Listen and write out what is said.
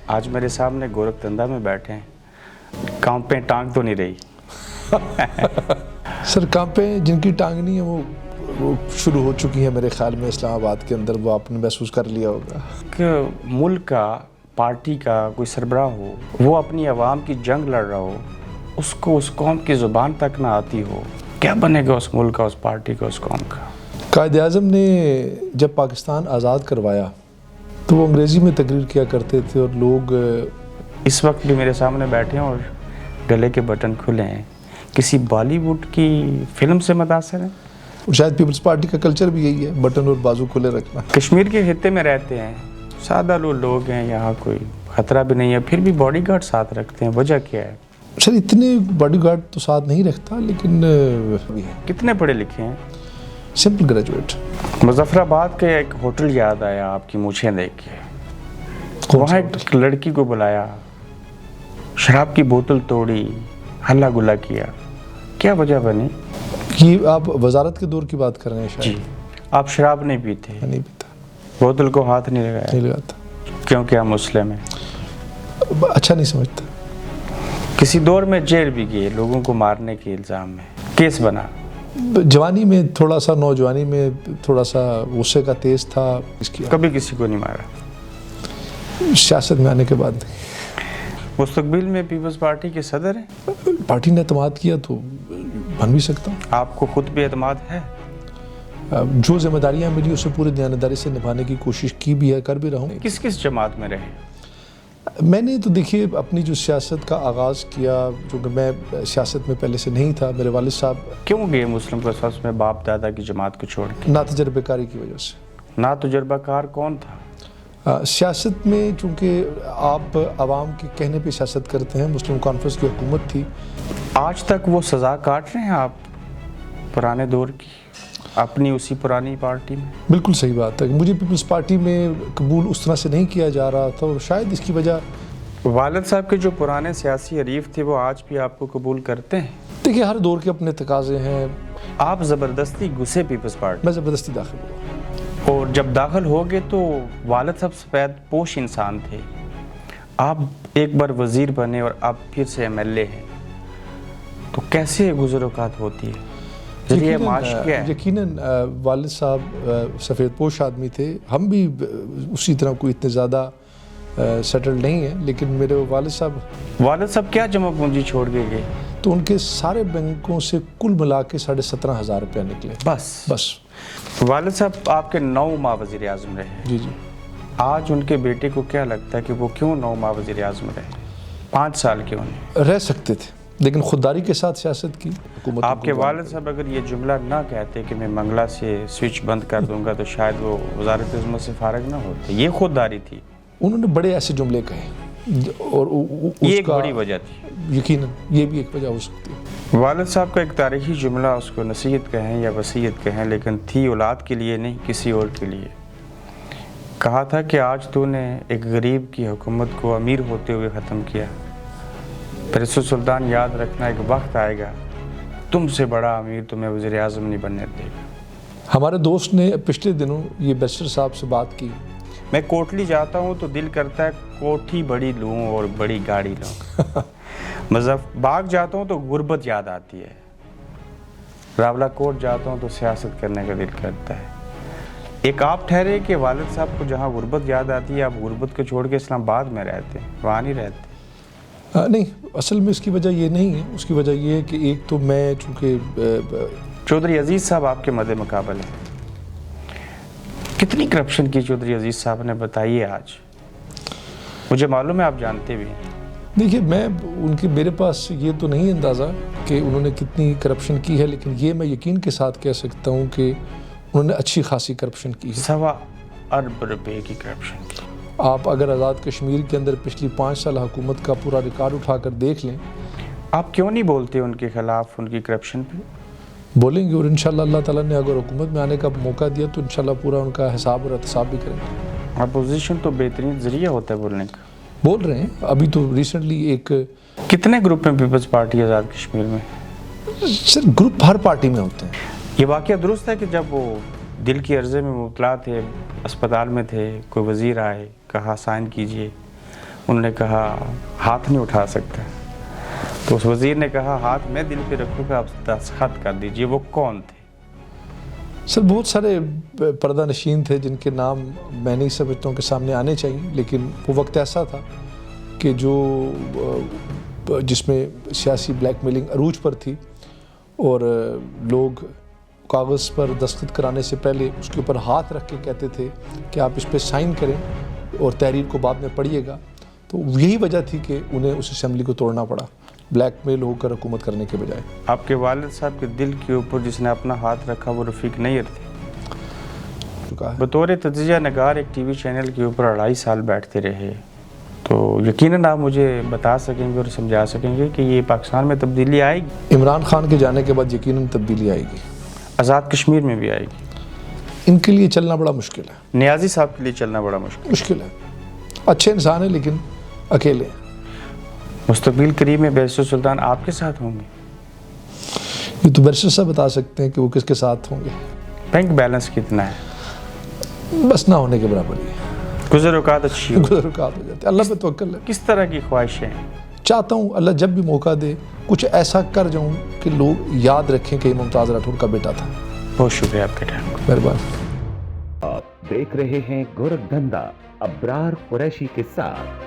آج میرے سامنے گورکھدنڈا میں بیٹھے ہیں، کانپیں ٹانگ تو نہیں رہی؟ سر کانپیں جن کی ٹانگ نہیں ہے وہ شروع ہو چکی ہیں میرے خیال میں اسلام آباد کے اندر، وہ آپ نے محسوس کر لیا ہوگا کہ ملک کا پارٹی کا کوئی سربراہ ہو، وہ اپنی عوام کی جنگ لڑ رہا ہو، اس کو اس قوم کی زبان تک نہ آتی ہو، کیا بنے گا اس ملک کا، اس پارٹی کا، اس قوم کا؟ قائد اعظم نے جب پاکستان آزاد کروایا تو وہ انگریزی میں تقریر کیا کرتے تھے، اور لوگ اس وقت بھی میرے سامنے بیٹھے ہیں اور گلے کے بٹن کھلے ہیں، کسی بالی ووڈ کی فلم سے متاثر ہیں؟ شاید پیپلز پارٹی کا کلچر بھی یہی ہے، بٹن اور بازو کھلے رکھنا۔ کشمیر کے خطے میں رہتے ہیں، سادہ لوگ ہیں، یہاں کوئی خطرہ بھی نہیں ہے، پھر بھی باڈی گارڈ ساتھ رکھتے ہیں، وجہ کیا ہے؟ سر اتنے باڈی گارڈ تو ساتھ نہیں رکھتا، لیکن کتنے پڑھے لکھے ہیں؟ Simple graduate. مظفر آباد کا ایک ہوٹل یاد آیا آپ کی مونچھیں دیکھ کے، وہاں ایک لڑکی کو بلایا، شراب کی بوتل توڑی، ہلہ گلا کیا، کیا وجہ بنی؟ یہ آپ وزارت کے دور کی بات کر رہے ہیں؟ جی، شاید آپ شراب نہیں پیتے، نہیں پیتا، بوتل کو ہاتھ نہیں نہیں لگایا، لگاتا، کیونکہ آپ مسلم ہیں؟ اچھا نہیں سمجھتا۔ کسی دور میں جیل بھی گئے لوگوں کو مارنے کے الزام میں، کیس بنا؟ جوانی میں تھوڑا سا، نوجوانی میں تھوڑا سا غصے کا تیز تھا، کبھی کسی کو نہیں مارا؟ سیاست میں آنے کے بعد نہیں۔ مستقبل میں پیپلز پارٹی کے صدر ہیں؟ پارٹی نے اعتماد کیا تو بن بھی سکتا ہوں۔ آپ کو خود بھی اعتماد ہے؟ جو ذمہ داریاں ملی اسے پورے دیانتداری سے نبھانے کی کوشش کی بھی ہے، کر بھی رہا ہوں۔ کس کس جماعت میں رہے؟ میں نے تو دیکھیے اپنی جو سیاست کا آغاز کیا، چونکہ میں سیاست میں پہلے سے نہیں تھا، میرے والد صاحب کیوں گئے مسلم قصص میں باپ دادا کی جماعت کو چھوڑ کے؟ ناتجربہ کاری کی وجہ سے۔ نا تجربہ کار کون تھا؟ سیاست میں چونکہ آپ عوام کے کہنے پہ سیاست کرتے ہیں، مسلم کانفرنس کی حکومت تھی۔ آج تک وہ سزا کاٹ رہے ہیں آپ پرانے دور کی، اپنی اسی پرانی پارٹی میں؟ بالکل صحیح بات ہے، مجھے پیپلز پارٹی میں قبول اس طرح سے نہیں کیا جا رہا تھا، اور شاید اس کی وجہ والد صاحب کے جو پرانے سیاسی حریف تھے وہ آج بھی آپ کو قبول کرتے ہیں؟ دیکھیے ہر دور کے اپنے تقاضے ہیں۔ آپ زبردستی گھسے پیپلز پارٹی میں زبردستی داخل ہوا، اور جب داخل ہو گئے تو والد صاحب سفید پوش انسان تھے، آپ ایک بار وزیر بنے اور اب پھر سے ایم ایل اے ہیں، تو کیسے گزر اوقات ہوتی ہے؟ ذریعہ معاش کیا ہے؟ یقیناً والد صاحب سفید پوش آدمی تھے، ہم بھی اسی طرح کوئی اتنے زیادہ سیٹل نہیں ہیں، لیکن میرے والد صاحب کیا جمع پونجی چھوڑ کے گئے؟ تو ان کے سارے بینکوں سے کل ملا کے 17,500 روپیہ نکلے بس۔ والد صاحب آپ کے 9 ماہ وزیر اعظم رہے، جی جی۔ آج ان کے بیٹے کو کیا لگتا ہے کہ وہ کیوں 9 ماہ وزیر اعظم رہے، 5 سال کیوں نہیں رہ سکتے تھے، لیکن خودداری کے ساتھ سیاست کی حکومت۔ آپ کے والد صاحب اگر یہ جملہ نہ کہتے کہ میں منگلہ سے سوئچ بند کر دوں گا تو شاید وہ وزارت عظمت سے فارغ نہ ہوتے، یہ خودداری تھی؟ انہوں نے بڑے ایسے جملے کہے، اور یہ ایک بڑی وجہ تھی، یقیناً یہ بھی ایک وجہ ہو سکتی ہے۔ والد صاحب کا ایک تاریخی جملہ، اس کو نصیحت کہیں یا وصیت کہیں، لیکن تھی اولاد کے لیے نہیں، کسی اور کے لیے، کہا تھا کہ آج تو نے ایک غریب کی حکومت کو امیر ہوتے ہوئے ختم کیا، پرسو سلطان یاد رکھنا ایک وقت آئے گا تم سے بڑا امیر تمہیں وزیر اعظم نہیں بننے دے گا۔ ہمارے دوست نے پچھلے دنوں یہ بیرسٹر صاحب سے بات کی، میں کوٹلی جاتا ہوں تو دل کرتا ہے کوٹھی بڑی لوں اور بڑی گاڑی لوں، باغ جاتا ہوں تو غربت یاد آتی ہے، راولہ کوٹ جاتا ہوں تو سیاست کرنے کا دل کرتا ہے۔ ایک آپ ٹھہرے کہ والد صاحب کو جہاں غربت یاد آتی ہے آپ غربت کو چھوڑ کے اسلام آباد میں رہتے ہیں، وہاں نہیں رہتے؟ نہیں، اصل میں اس کی وجہ یہ نہیں ہے، اس کی وجہ یہ ہے کہ ایک تو میں چونکہ چودھری عزیز صاحب آپ کے مد مقابل ہیں، کتنی کرپشن کی چودھری عزیز صاحب نے بتائی ہے آج، مجھے معلوم ہے آپ جانتے بھی ہیں۔ دیکھیے میں ان کے، میرے پاس یہ تو نہیں اندازہ کہ انہوں نے کتنی کرپشن کی ہے، لیکن یہ میں یقین کے ساتھ کہہ سکتا ہوں کہ انہوں نے اچھی خاصی کرپشن کی ہے۔ 1.25 ارب روپے کی کرپشن کی۔ آپ اگر آزاد کشمیر کے اندر پچھلی 5 سال حکومت کا پورا ریکارڈ اٹھا کر دیکھ لیں۔ آپ کیوں نہیں بولتے ان کے خلاف، ان کی کرپشن پہ؟ بولیں گے، اور انشاءاللہ اللہ تعالیٰ نے اگر حکومت میں آنے کا موقع دیا تو انشاءاللہ پورا ان کا حساب اور احتساب بھی کریں گے۔ اپوزیشن تو بہترین ذریعہ ہوتا ہے بولنے کا۔ بول رہے ہیں، ابھی تو ریسنٹلی ایک کتنے گروپ میں پیپلز پارٹی آزاد کشمیر میں؟ سر گروپ ہر پارٹی میں ہوتے ہیں۔ یہ واقعہ درست ہے کہ جب وہ دل کی عرضے میں مبتلا تھے، اسپتال میں تھے، کوئی وزیر آئے، کہا سائن کیجئے، انہوں نے کہا ہاتھ نہیں اٹھا سکتا. تو اس وزیر نے کہا ہاتھ میں دل پہ رکھوں گا، آپ دستخط کر دیجئے. وہ کون تھے؟ سر بہت سارے پردہ نشین تھے جن کے نام میں نہیں سمجھتا ہوں کہ سامنے آنے چاہیے، لیکن وہ وقت ایسا تھا کہ جس میں سیاسی بلیک میلنگ عروج پر تھی، اور لوگ کاغذ پر دستخط کرانے سے پہلے اس کے اوپر ہاتھ رکھ کے کہتے تھے کہ آپ اس پہ سائن کریں اور تحریر کو بعد میں پڑھیے گا. تو یہی وجہ تھی کہ انہیں اس اسمبلی کو توڑنا پڑا، بلیک میل ہو کر حکومت کرنے کے بجائے. آپ کے والد صاحب کے دل کے اوپر جس نے اپنا ہاتھ رکھا وہ رفیق نیر تھے. بطور تجزیہ نگار ایک ٹی وی چینل کے اوپر 2.5 سال بیٹھتے رہے، تو یقیناً آپ مجھے بتا سکیں گے اور سمجھا سکیں گے کہ یہ پاکستان میں تبدیلی آئے گی؟ عمران خان کے جانے کے بعد یقیناً تبدیلی آئے گی، آزاد کشمیر میں بھی آئے گی. ان کے لیے چلنا بڑا مشکل ہے. نیازی صاحب کے لیے چلنا بڑا مشکل ہے. اچھے انسان ہیں لیکن اکیلے ہیں. مستقبل قریب میں بیرسٹر سلطان آپ کے ساتھ ہوں گے؟ یہ تو بیرسٹر صاحب بتا سکتے ہیں کہ وہ کس کے ساتھ ہوں گے. بینک بیلنس کتنا ہے؟ بس نہ ہونے کے برابر ہی ہے. گزر اوقات اچھی ہو؟ گزر اوقات ہو جاتے ہیں. اللہ پہ توکل ہے. کس طرح کی خواہشیں ہیں؟ چاہتا ہوں اللہ جب بھی موقع دے کچھ ایسا کر جاؤں کہ لوگ یاد رکھیں کہ یہ ممتاز راٹھور کا بیٹا تھا. بہت شکریہ آپ کے ٹائم کو. مہربان. آپ دیکھ رہے ہیں گورکھ دھندا ابرار قریشی کے ساتھ.